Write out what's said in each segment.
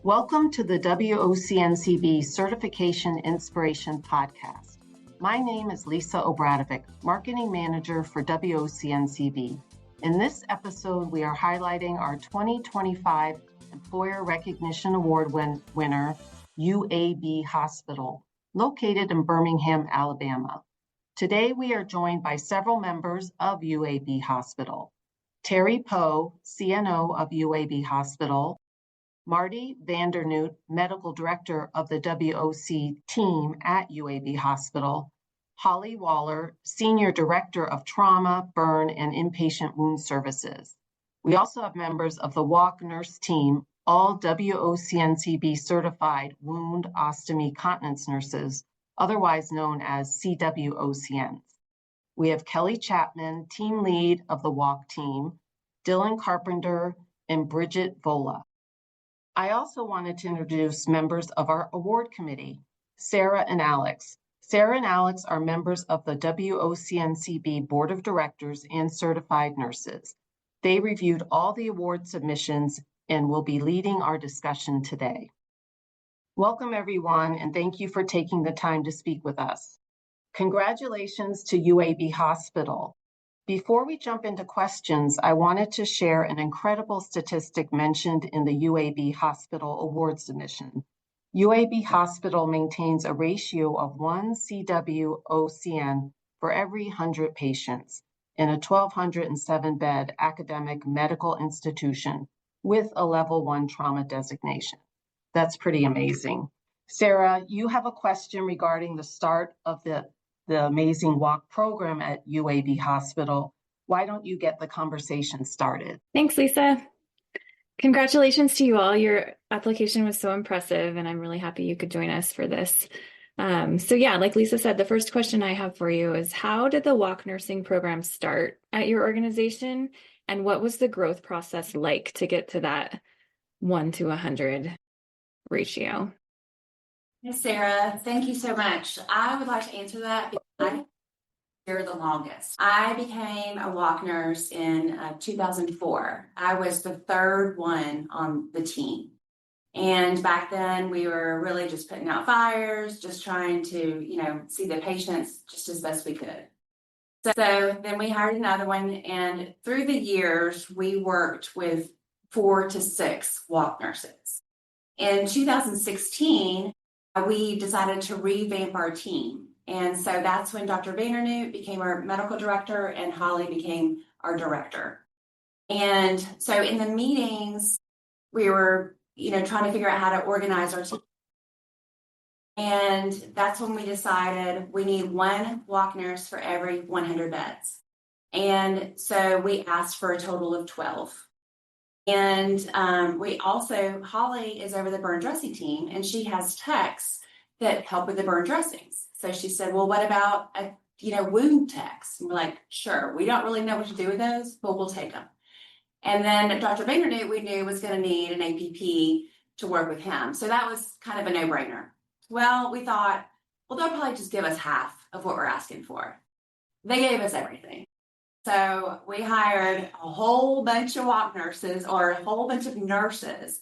Welcome to the WOCNCB Certification Inspiration Podcast. My name is Lisa Obradovic, Marketing Manager for WOCNCB. In this episode, we are highlighting our 2025 Employer Recognition Award winner, UAB Hospital, located in Birmingham, Alabama. Today, we are joined by several members of UAB Hospital. Terry Poe, CNO of UAB Hospital, Marty, Vander, Noot, Medical Director of the WOC team at UAB Hospital, Holly Waller, Senior Director of Trauma, Burn, and Inpatient Wound Services. We also have members of the WOCNRS team, all WOCNCB certified wound, ostomy, continence nurses, otherwise known as CWOCNs. We have Kelly Chapman, team lead of the WOC team, Dylan Carpenter, and Bridget Vola. I also wanted to introduce members of our award committee, Sarah and Alex. Sarah and Alex are members of the WOCNCB Board of Directors and certified nurses. They reviewed all the award submissions and will be leading our discussion today. Welcome everyone, and thank you for taking the time to speak with us. Congratulations to UAB Hospital. Before we jump into questions, I wanted to share an incredible statistic mentioned in the UAB Hospital award submission. UAB Hospital maintains a ratio of 1 CWOCN for every 100 patients in a 1,207-bed academic medical institution with a level 1 trauma designation. That's pretty amazing. Sarah, you have a question regarding the start of the amazing WOC program at UAB Hospital. Why don't you get the conversation started? Thanks, Lisa. Congratulations to you all. Your application was so impressive, and I'm really happy you could join us for this. Like Lisa said, the first question I have for you is, how did the WOC nursing program start at your organization, and what was the growth process like to get to that 1 to 100 ratio? Hey, Sarah, thank you so much. I would like to answer that because I've been here the longest. I became a WOC nurse in 2004. I was the third one on the team. And back then we were really just putting out fires, just trying to, see the patients just as best we could. So then we hired another one, and through the years, we worked with 4 to 6 WOC nurses. In 2016, we decided to revamp our team. And so that's when Dr. Vander became our medical director and Holly became our director. And so in the meetings, we were, trying to figure out how to organize our team. And that's when we decided we need 1 WOC nurse for every 100 beds. And so we asked for a total of 12. And we also, Holly is over the burn dressing team, and she has techs that help with the burn dressings. So she said, well, what about, wound techs? And we're like, sure, we don't really know what to do with those, but we'll take them. And then Dr. Vander, we knew was going to need an APP to work with him. So that was kind of a no-brainer. Well, we thought, well, they'll probably just give us half of what we're asking for. They gave us everything. So we hired a whole bunch of WOC nurses, or a whole bunch of nurses,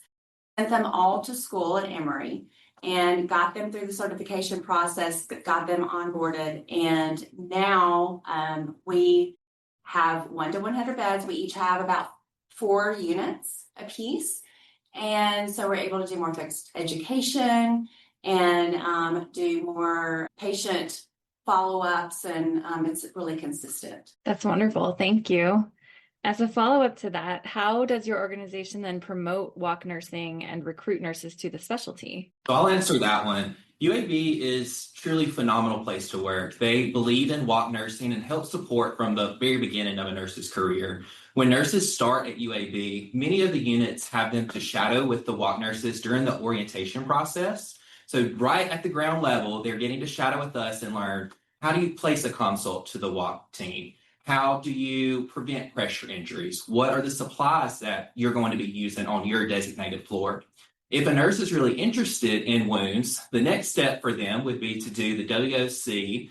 sent them all to school at Emory, and got them through the certification process, got them onboarded. And now we have 1 to 100 beds. We each have about 4 units a piece. And so we're able to do more fixed education and do more patient follow-ups, and it's really consistent. That's wonderful. Thank you. As a follow-up to that, how does your organization then promote WOC nursing and recruit nurses to the specialty? So I'll answer that one. UAB is truly a phenomenal place to work. They believe in WOC nursing and help support from the very beginning of a nurse's career. When nurses start at UAB, many of the units have them to shadow with the WOC nurses during the orientation process. So right at the ground level, they're getting to shadow with us and learn, how do you place a consult to the WOC team? How do you prevent pressure injuries? What are the supplies that you're going to be using on your designated floor? If a nurse is really interested in wounds, the next step for them would be to do the WOC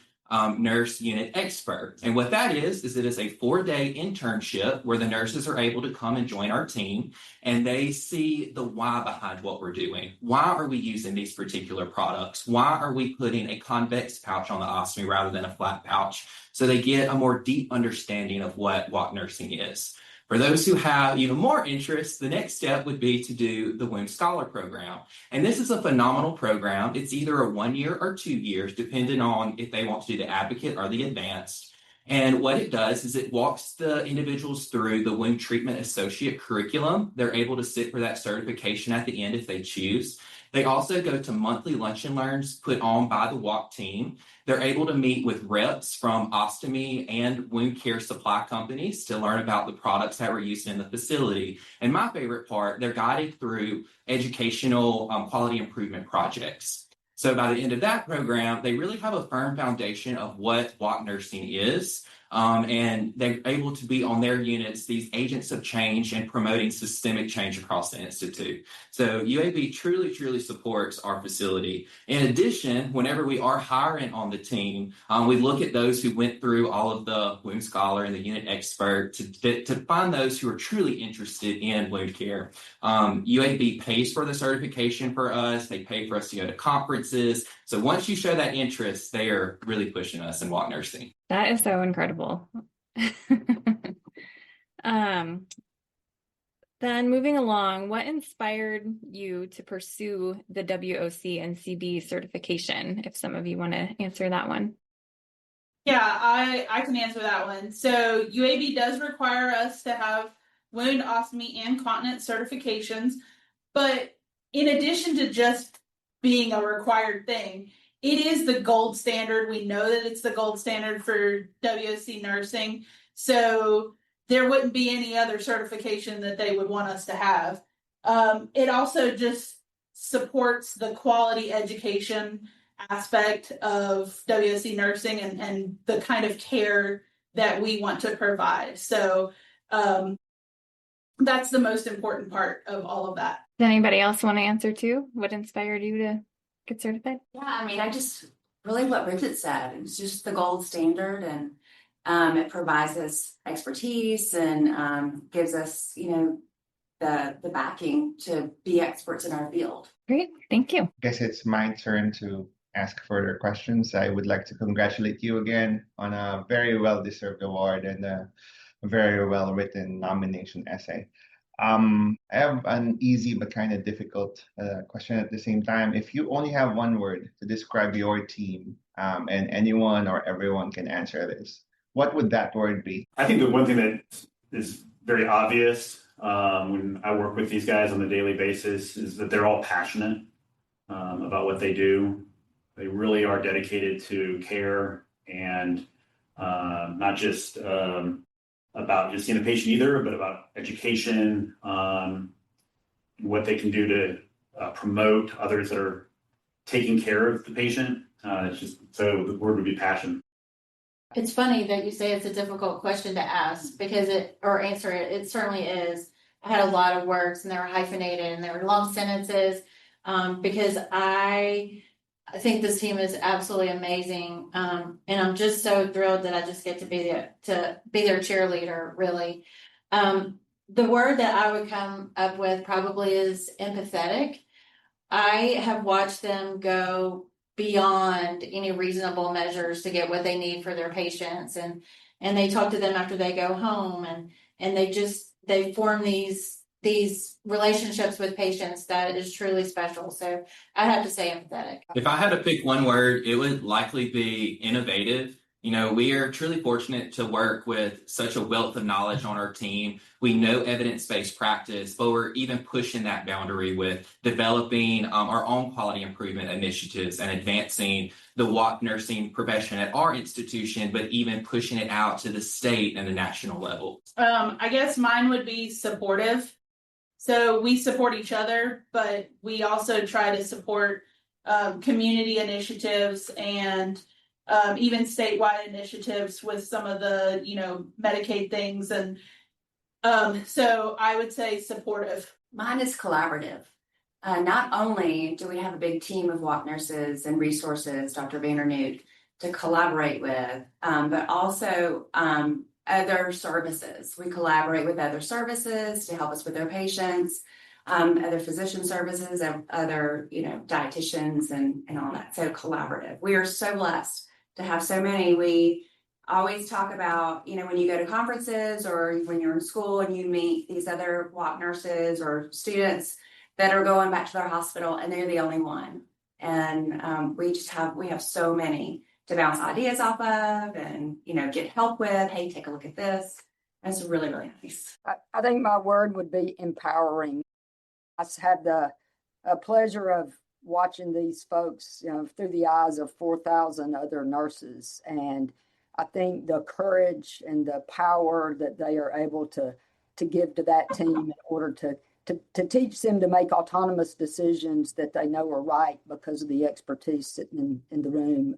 nurse unit expert. And what that is it is a 4-day internship where the nurses are able to come and join our team, and they see the why behind what we're doing. Why are we using these particular products? Why are we putting a convex pouch on the ostomy rather than a flat pouch? So they get a more deep understanding of what WOC nursing is. For those who have even more interest, the next step would be to do the Wound Scholar program. And this is a phenomenal program. It's either a 1 year or 2 years, depending on if they want to do the advocate or the advanced. And what it does is it walks the individuals through the wound treatment associate curriculum. They're able to sit for that certification at the end if they choose. They also go to monthly lunch and learns put on by the WOC team. They're able to meet with reps from ostomy and wound care supply companies to learn about the products that were used in the facility. And my favorite part, they're guided through educational quality improvement projects. So by the end of that program, they really have a firm foundation of what WOC nursing is. And they're able to be on their units, these agents of change and promoting systemic change across the Institute. So UAB truly, truly supports our facility. In addition, whenever we are hiring on the team, we look at those who went through all of the Wound Scholar and the unit expert to find those who are truly interested in wound care. UAB pays for the certification for us. They pay for us to go to conferences. So once you show that interest, they are really pushing us in WOC nursing. That is so incredible. Then moving along, what inspired you to pursue the WOCNCB certification? If some of you want to answer that one. Yeah, I can answer that one. So UAB does require us to have wound, ostomy, and continence certifications. But in addition to just being a required thing, it is the gold standard. We know that it's the gold standard for WOC nursing. So there wouldn't be any other certification that they would want us to have. It also just supports the quality education aspect of WOC nursing and the kind of care that we want to provide. So that's the most important part of all of that. Does anybody else want to answer too? What inspired you to get certified? Yeah, I mean, I just really what Bridget said. It's just the gold standard, and it provides us expertise and gives us, the backing to be experts in our field. Great, thank you. I guess it's my turn to ask further questions. I would like to congratulate you again on a very well-deserved award and a very well-written nomination essay. I have an easy but kind of difficult question at the same time. If you only have one word to describe your team, and anyone or everyone can answer this, what would that word be? I think the one thing that is very obvious when I work with these guys on a daily basis is that they're all passionate about what they do. They really are dedicated to care and not just about just seeing a patient either, but about education, what they can do to promote others that are taking care of the patient. It's just, so the word would be passion. It's funny that you say it's a difficult question to ask because answer it. It certainly is. I had a lot of words and they were hyphenated and they were long sentences because I think this team is absolutely amazing. And I'm just so thrilled that I just get to be their cheerleader, really. The word that I would come up with probably is empathetic. I have watched them go beyond any reasonable measures to get what they need for their patients. And they talk to them after they go home and they form these relationships with patients that is truly special. So I'd have to say empathetic. If I had to pick one word, it would likely be innovative. We are truly fortunate to work with such a wealth of knowledge on our team. We know evidence-based practice, but we're even pushing that boundary with developing our own quality improvement initiatives and advancing the WOC nursing profession at our institution, but even pushing it out to the state and the national level. I guess mine would be supportive. So we support each other, but we also try to support community initiatives and even statewide initiatives with some of the, Medicaid things. And so I would say supportive. Mine is collaborative. Not only do we have a big team of WOC nurses and resources, Dr. Vander, Noot, collaborate with, but also other services. We collaborate with other services to help us with their patients, other physician services, and other, dietitians and all that. So collaborative. We are so blessed to have so many. We always talk about, when you go to conferences or when you're in school and you meet these other WOC nurses or students that are going back to their hospital and they're the only one. And we have so many to bounce ideas off of and, get help with. Hey, take a look at this. That's really, really nice. I think my word would be empowering. I had the pleasure of watching these folks, through the eyes of 4,000 other nurses. And I think the courage and the power that they are able to give to that team in order to teach them to make autonomous decisions that they know are right because of the expertise sitting in the room,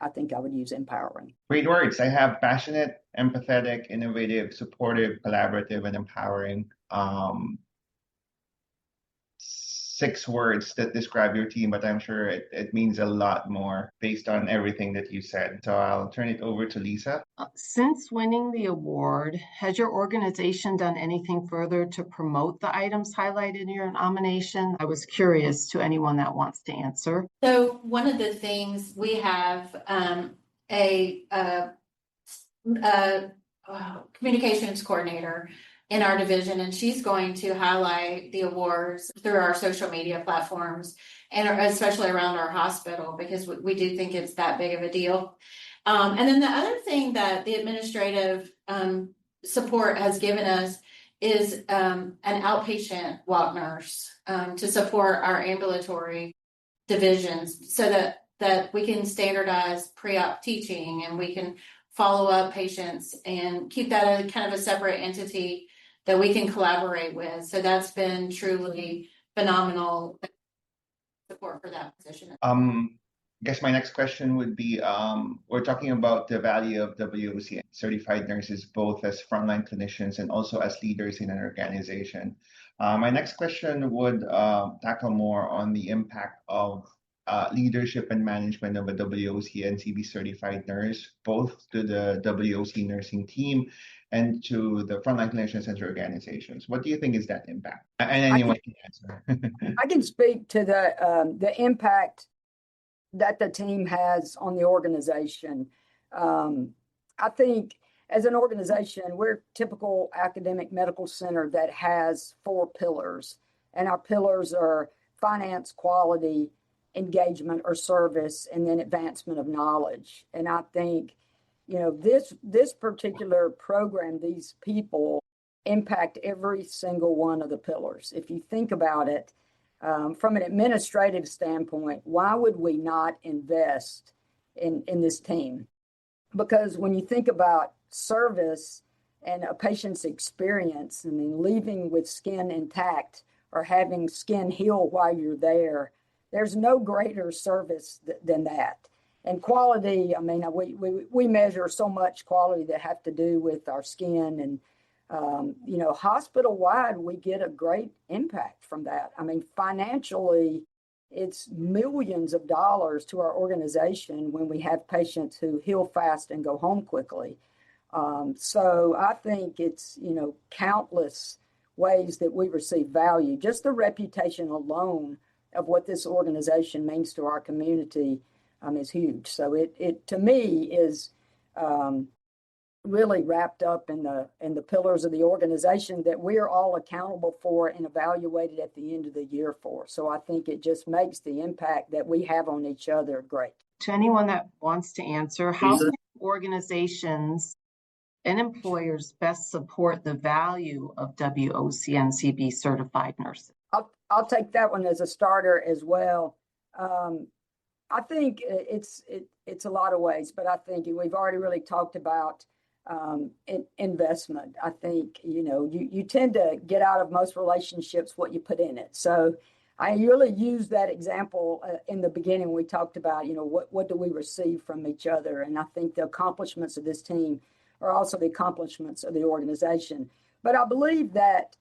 I think I would use empowering. Great words. I have passionate, empathetic, innovative, supportive, collaborative, and empowering. 6 words that describe your team, but I'm sure it means a lot more based on everything that you said. So I'll turn it over to Lisa. Since winning the award, has your organization done anything further to promote the items highlighted in your nomination? I was curious to anyone that wants to answer. So one of the things we have a communications coordinator in our division, and she's going to highlight the awards through our social media platforms and especially around our hospital, because we do think it's that big of a deal. And then the other thing that the administrative support has given us is an outpatient WOC nurse to support our ambulatory divisions so that we can standardize pre-op teaching and we can follow up patients and keep that a kind of a separate entity that we can collaborate with. So that's been truly phenomenal support for that position. I guess my next question would be, we're talking about the value of WOC certified nurses, both as frontline clinicians and also as leaders in an organization. My next question would tackle more on the impact of leadership and management of a WOCNCB certified nurse, both to the WOC nursing team and to the frontline clinicians and organizations. What do you think is that impact? And anyone can answer. I can speak to the impact that the team has on the organization. I think as an organization, we're a typical academic medical center that has 4 pillars, and our pillars are finance, quality, engagement or service, and then advancement of knowledge. And I think, this particular program, these people impact every single one of the pillars. If you think about it, from an administrative standpoint, why would we not invest in this team? Because when you think about service and a patient's experience, leaving with skin intact or having skin heal while you're there, there's no greater service than that. And quality, we measure so much quality that have to do with our skin. And, hospital-wide, we get a great impact from that. Financially, it's millions of dollars to our organization when we have patients who heal fast and go home quickly. So I think it's, countless ways that we receive value. Just the reputation alone of what this organization means to our community is huge. So it to me is really wrapped up in the pillars of the organization that we're all accountable for and evaluated at the end of the year for. So I think it just makes the impact that we have on each other great. To anyone that wants to answer, how can organizations and employers best support the value of WOCNCB certified nurses? I'll take that one as a starter as well. I think it's a lot of ways, but I think we've already really talked about investment. I think, you tend to get out of most relationships what you put in it. So I really used that example in the beginning. We talked about, what do we receive from each other? And I think the accomplishments of this team are also the accomplishments of the organization. But I believe that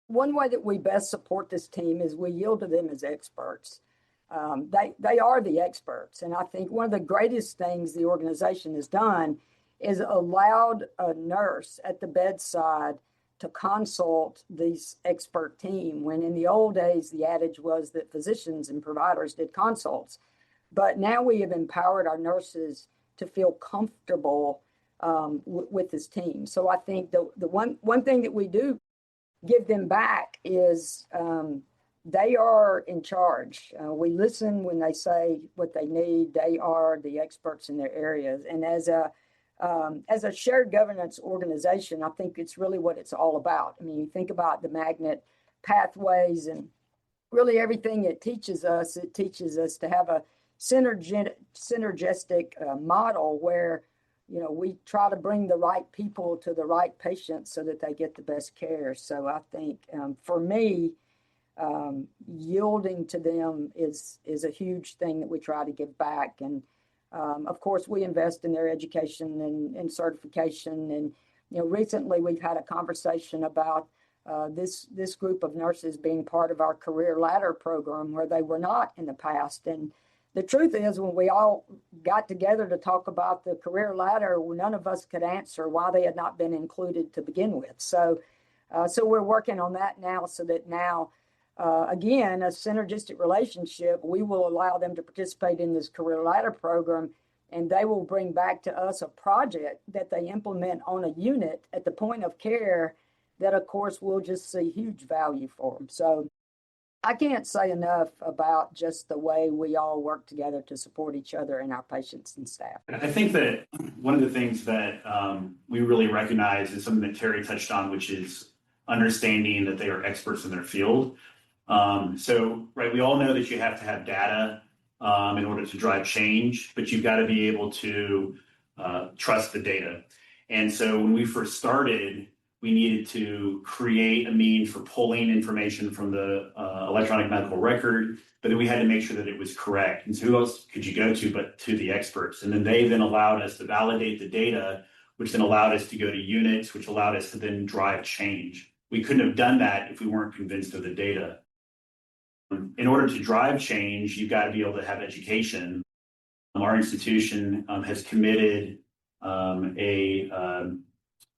one way that we best support this team is we yield to them as experts. They are the experts. And I think one of the greatest things the organization has done is allowed a nurse at the bedside to consult this expert team, when in the old days, the adage was that physicians and providers did consults. But now we have empowered our nurses to feel comfortable with this team. So I think the one thing that we do give them back is they are in charge. We listen when they say what they need. They are the experts in their areas. And as a shared governance organization, I think it's really what it's all about. I mean, you think about the magnet pathways and really everything it teaches us to have a synergistic model where, we try to bring the right people to the right patients so that they get the best care. So I think for me, yielding to them is a huge thing that we try to give back. And of course, we invest in their education and certification. And recently we've had a conversation about this group of nurses being part of our career ladder program, where they were not in the past. And the truth is, when we all got together to talk about the career ladder, none of us could answer why they had not been included to begin with. So we're working on that now, so that now, again, a synergistic relationship, we will allow them to participate in this career ladder program, and they will bring back to us a project that they implement on a unit at the point of care that, of course, we'll just see huge value for them. So I can't say enough about just the way we all work together to support each other and our patients and staff. I think that one of the things that we really recognize is something that Terry touched on, which is understanding that they are experts in their field. We all know that you have to have data in order to drive change, but you've got to be able to trust the data. And so when we first started, we needed to create a means for pulling information from the electronic medical record, but then we had to make sure that it was correct. And so who else could you go to but to the experts? And then they then allowed us to validate the data, which then allowed us to go to units, which allowed us to then drive change. We couldn't have done that if we weren't convinced of the data. In order to drive change, you've got to be able to have education. Our institution has committed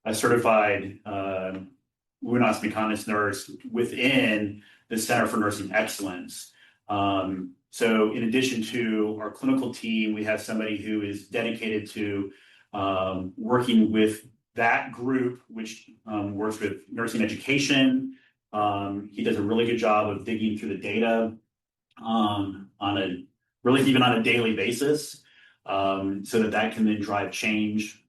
a certified wound osteoconist nurse within the Center for Nursing Excellence. So in addition to our clinical team, we have somebody who is dedicated to working with that group, which works with nursing education. He does a really good job of digging through the data on a daily basis, so that can then drive change.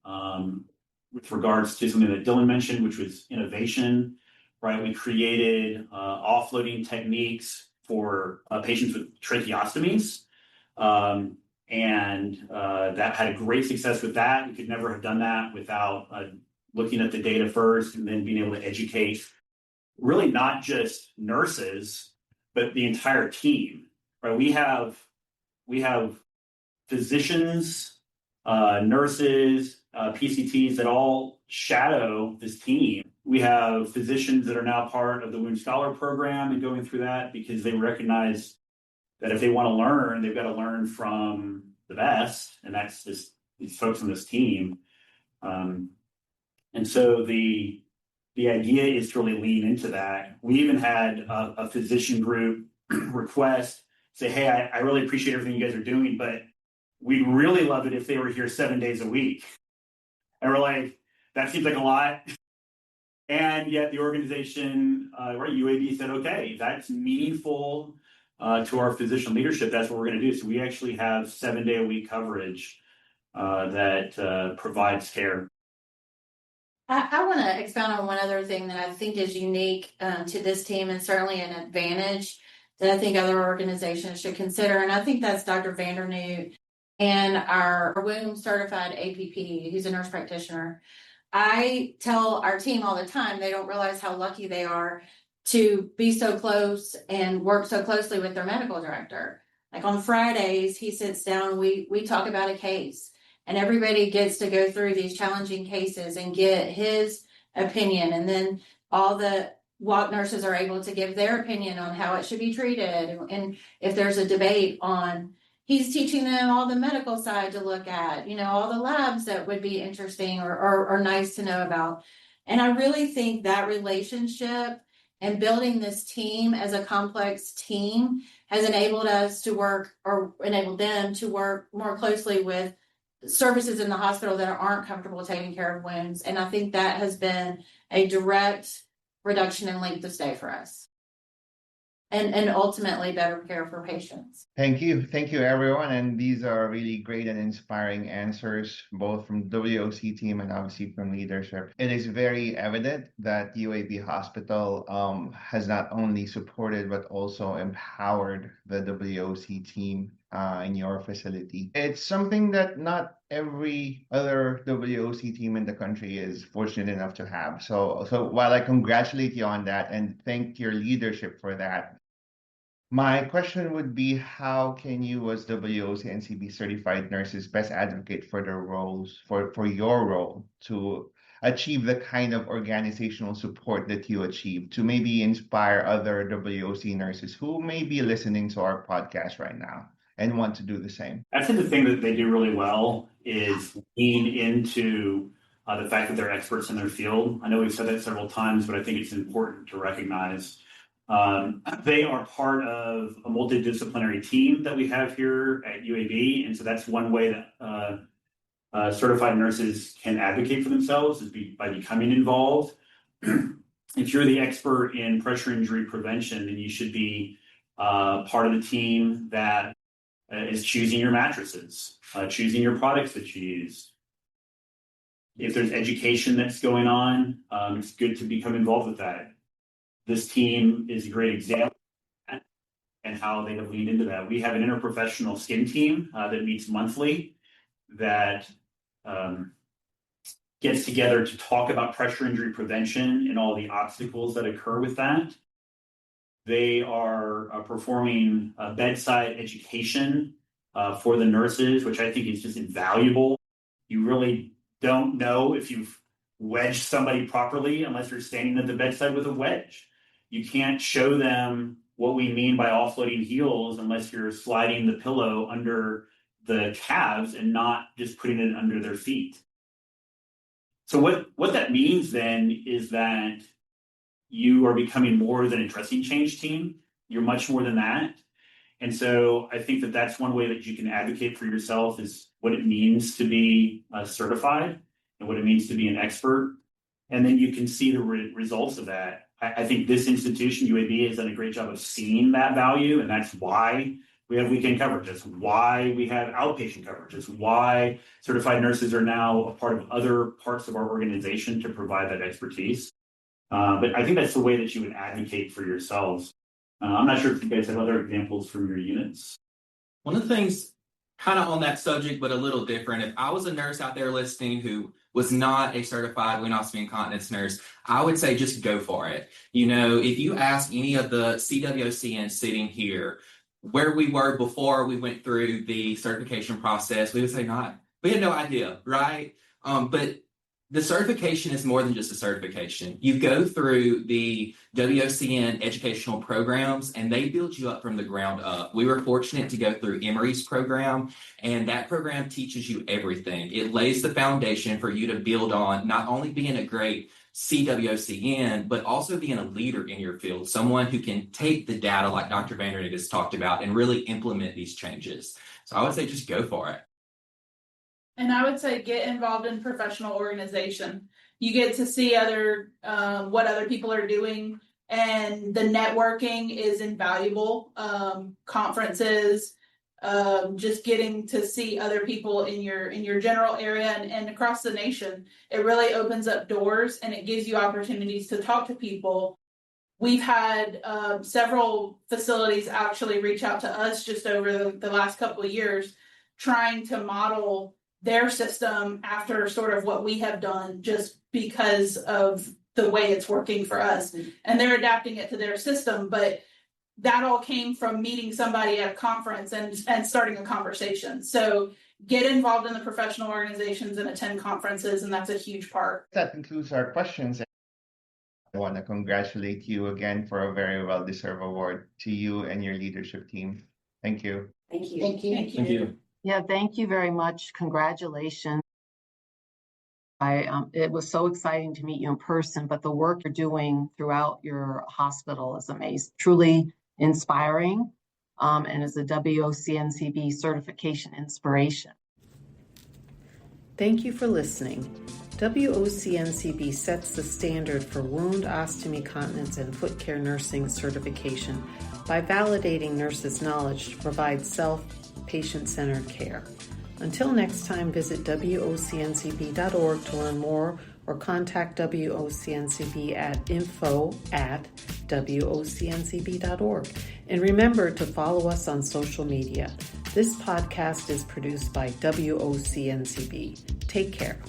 With regards to something that Dylan mentioned, which was innovation, right? We created offloading techniques for patients with tracheostomies, and that had a great success with that. We could never have done that without looking at the data first and then being able to educate really not just nurses, but the entire team, right? We have physicians, nurses, PCTs that all shadow this team. We have physicians that are now part of the Wound Scholar program and going through that because they recognize that if they want to learn, they've got to learn from the best, and that's just these folks on this team. And so the idea is to really lean into that. We even had a physician group request, say, hey, I really appreciate everything you guys are doing, but we'd really love it if they were here 7 days a week. And we're like, that seems like a lot. And yet the organization, UAB said, okay, that's meaningful to our physician leadership. That's what we're going to do. So we actually have 7 day a week coverage that provides care. I want to expound on one other thing that I think is unique to this team, and certainly an advantage that I think other organizations should consider. And I think that's Dr. Vander and our wound certified APP, who's a nurse practitioner. I tell our team all the time, they don't realize how lucky they are to be so close and work so closely with their medical director. Like on Fridays, he sits down, we talk about a case, and everybody gets to go through these challenging cases and get his opinion. And then all the WOC nurses are able to give their opinion on how it should be treated. And if there's a debate on, he's teaching them all the medical side to look at, all the labs that would be interesting or nice to know about. And I really think that relationship and building this team as a complex team has enabled us to work, or enabled them to work more closely with services in the hospital that aren't comfortable taking care of wounds. And I think that has been a direct reduction in length of stay for us. And ultimately better care for patients. Thank you. Thank you, everyone. And these are really great and inspiring answers, both from the WOC team and obviously from leadership. It is very evident that UAB Hospital has not only supported, but also empowered the WOC team in your facility. It's something that not every other WOC team in the country is fortunate enough to have. So while I congratulate you on that and thank your leadership for that, my question would be, how can you as WOCNCB certified nurses best advocate for their roles, for your role to achieve the kind of organizational support that you achieve, to maybe inspire other WOC nurses who may be listening to our podcast right now and want to do the same? I think the thing that they do really well is lean into the fact that they're experts in their field. I know we've said that several times, but I think it's important to recognize they are part of a multidisciplinary team that we have here at UAB. And so that's one way that certified nurses can advocate for themselves, is by becoming involved. If you're the expert in pressure injury prevention, then you should be part of the team that is choosing your mattresses, choosing your products that you use. If there's education that's going on, it's good to become involved with that. This team is a great example of that and how they have leaned into that. We have an interprofessional skin team that meets monthly that gets together to talk about pressure injury prevention and all the obstacles that occur with that. They are performing bedside education for the nurses, which I think is just invaluable. You really don't know if you've wedged somebody properly unless you're standing at the bedside with a wedge. You can't show them what we mean by offloading heels unless you're sliding the pillow under the calves and not just putting it under their feet. So what that means then is that you are becoming more than a dressing change team. You're much more than that. And so I think that that's one way that you can advocate for yourself, is what it means to be certified and what it means to be an expert. And then you can see the results of that. I think this institution, UAB, has done a great job of seeing that value, and that's why we have weekend coverage. That's why we have outpatient coverage. That's why certified nurses are now a part of other parts of our organization to provide that expertise. But I think that's the way that you would advocate for yourselves. I'm not sure if you guys have other examples from your units. One of the things kind of on that subject, but a little different, if I was a nurse out there listening who was not a certified Winner-UAB incontinence nurse, I would say just go for it. If you ask any of the CWOCNs sitting here where we were before we went through the certification process, we would say not. We had no idea, right? But the certification is more than just a certification. You go through the WOCN educational programs, and they build you up from the ground up. We were fortunate to go through Emory's program, and that program teaches you everything. It lays the foundation for you to build on, not only being a great CWOCN, but also being a leader in your field, someone who can take the data like Dr. Vander has talked about and really implement these changes. So I would say just go for it. And I would say get involved in professional organization. You get to see what other people are doing, and the networking is invaluable. Conferences, just getting to see other people in your general area and across the nation. It really opens up doors, and it gives you opportunities to talk to people. We've had several facilities actually reach out to us just over the last couple of years, trying to model their system after sort of what we have done, just because of the way it's working for us. And they're adapting it to their system, but that all came from meeting somebody at a conference and starting a conversation. So get involved in the professional organizations and attend conferences, and that's a huge part. That concludes our questions. I want to congratulate you again for a very well-deserved award to you and your leadership team. Thank you. Thank you. Thank you. Thank you. Yeah, thank you very much. Congratulations. It was so exciting to meet you in person, but the work you're doing throughout your hospital is amazing, truly inspiring, and is a WOCNCB certification inspiration. Thank you for listening. WOCNCB sets the standard for wound, ostomy, continence, and foot care nursing certification by validating nurses' knowledge to provide patient-centered care. Until next time, visit WOCNCB.org to learn more or contact WOCNCB at info@WOCNCB.org. And remember to follow us on social media. This podcast is produced by WOCNCB. Take care.